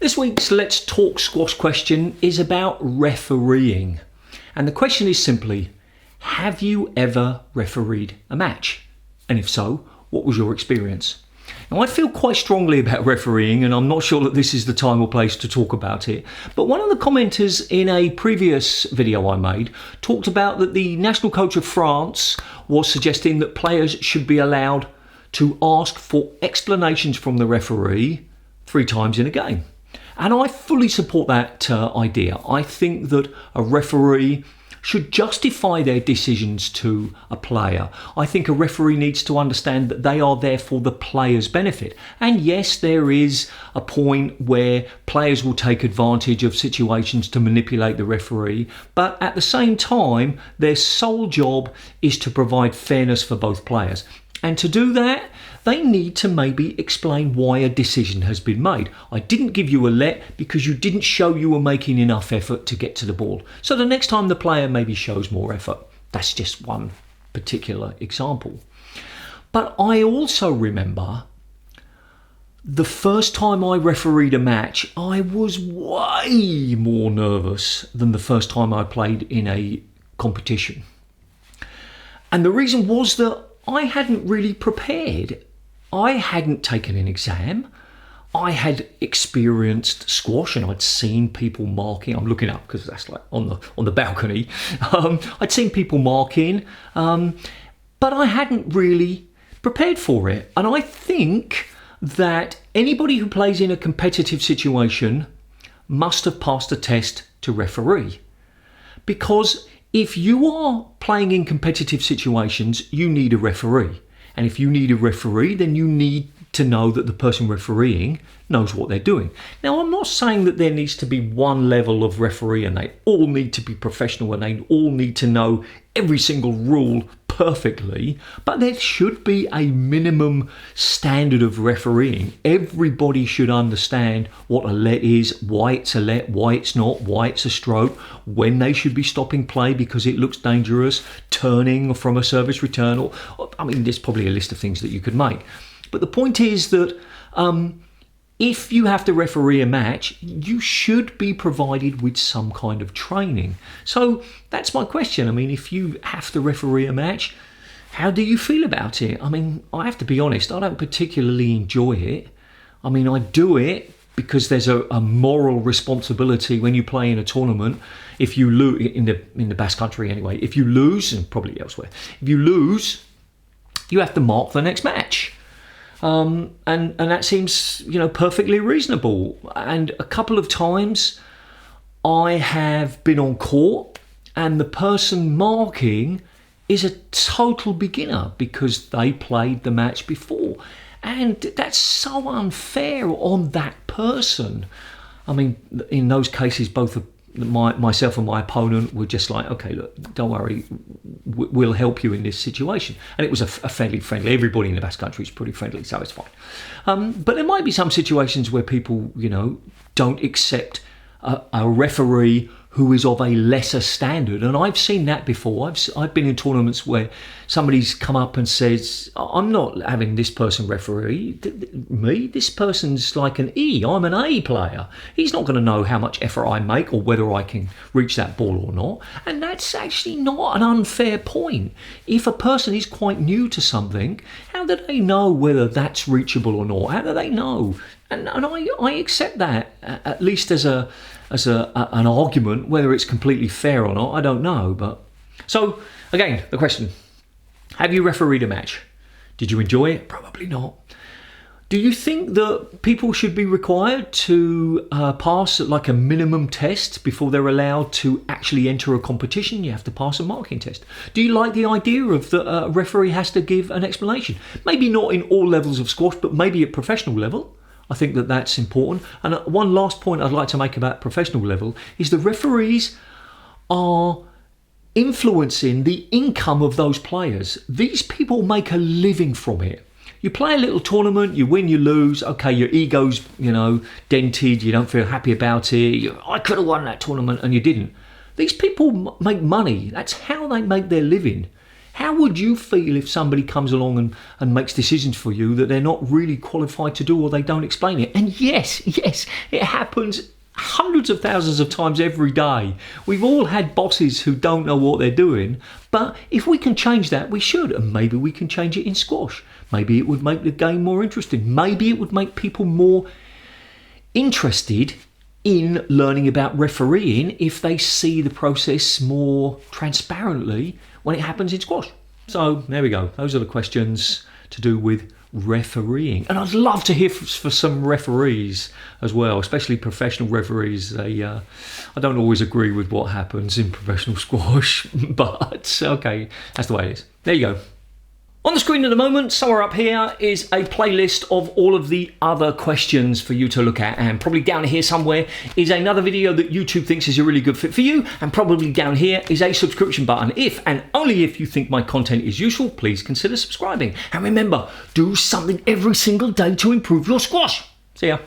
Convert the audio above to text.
This week's Let's Talk Squash question is about refereeing. And the question is simply, have you ever refereed a match? And if so, what was your experience? Now, I feel quite strongly about refereeing, and I'm not sure that this is the time or place to talk about it. But one of the commenters in a previous video I made talked about that the national coach of France was suggesting that players should be allowed to ask for explanations from the referee 3 times in a game. And I fully support that idea. I think that a referee should justify their decisions to a player. I think a referee needs to understand that they are there for the player's benefit. And yes, there is a point where players will take advantage of situations to manipulate the referee, but at the same time, their sole job is to provide fairness for both players. And to do that, they need to maybe explain why a decision has been made. I didn't give you a let because you didn't show you were making enough effort to get to the ball. So the next time the player maybe shows more effort. That's just one particular example. But I also remember the first time I refereed a match, I was way more nervous than the first time I played in a competition. And the reason was that I hadn't really prepared. I hadn't taken an exam. I had experienced squash and I'd seen people marking. I'm looking up because that's like on the balcony. I'd seen people marking, but I hadn't really prepared for it. And I think that anybody who plays in a competitive situation must have passed a test to referee, because if you are playing in competitive situations, you need a referee. And if you need a referee, then you need to know that the person refereeing knows what they're doing. Now, I'm not saying that there needs to be one level of referee and they all need to be professional and they all need to know every single rule perfectly, but there should be a minimum standard of refereeing. Everybody should understand what a let is, why it's a let, why it's not, why it's a stroke, when they should be stopping play because it looks dangerous, turning from a service return, or I mean, there's probably a list of things that you could make. But the point is that if you have to referee a match, you should be provided with some kind of training. So that's my question. I mean, if you have to referee a match, how do you feel about it? I mean, I have to be honest, I don't particularly enjoy it. I mean, I do it because there's a moral responsibility when you play in a tournament. If you lose, in the Basque Country anyway, if you lose, and probably elsewhere, if you lose, you have to mark the next match. And that seems, perfectly reasonable. And a couple of times I have been on court and the person marking is a total beginner because they played the match before. And that's so unfair on that person. I mean, in those cases, both myself and my opponent were just like, okay, look, don't worry, we'll help you in this situation. And it was a fairly friendly, everybody in the Basque Country is pretty friendly, so it's fine. But there might be some situations where people, don't accept a referee who is of a lesser standard. And I've seen that before. I've been in tournaments where somebody's come up and says, I'm not having this person referee me. This person's like an E. I'm an A player. He's not going to know how much effort I make or whether I can reach that ball or not. And that's actually not an unfair point. If a person is quite new to something, how do they know whether that's reachable or not? How do they know? And I accept that, at least as an argument. Whether it's completely fair or not, I don't know. But so again, the question: have you refereed a match? Did you enjoy it? Probably not. Do you think that people should be required to pass like a minimum test before they're allowed to actually enter a competition? You have to pass a marking test. Do you like the idea of that a referee has to give an explanation? Maybe not in all levels of squash, but maybe at professional level. I think that that's important. And one last point I'd like to make about professional level is the referees are influencing the income of those players. These people make a living from it. You play a little tournament, you win, you lose. Okay, your ego's, dented. You don't feel happy about it. I could have won that tournament and you didn't. These people make money. That's how they make their living. How would you feel if somebody comes along and makes decisions for you that they're not really qualified to do, or they don't explain it? And yes, it happens hundreds of thousands of times every day. We've all had bosses who don't know what they're doing, but if we can change that, we should. And maybe we can change it in squash. Maybe it would make the game more interesting. Maybe it would make people more interested in learning about refereeing if they see the process more transparently when it happens in squash. So there we go. Those are the questions to do with refereeing. And I'd love to hear for some referees as well, especially professional referees. I don't always agree with what happens in professional squash, but okay, that's the way it is. There you go. On the screen at the moment, somewhere up here, is a playlist of all of the other questions for you to look at, and probably down here somewhere is another video that YouTube thinks is a really good fit for you, and probably down here is a subscription button. If and only if you think my content is useful, please consider subscribing. And remember, do something every single day to improve your squash. See ya.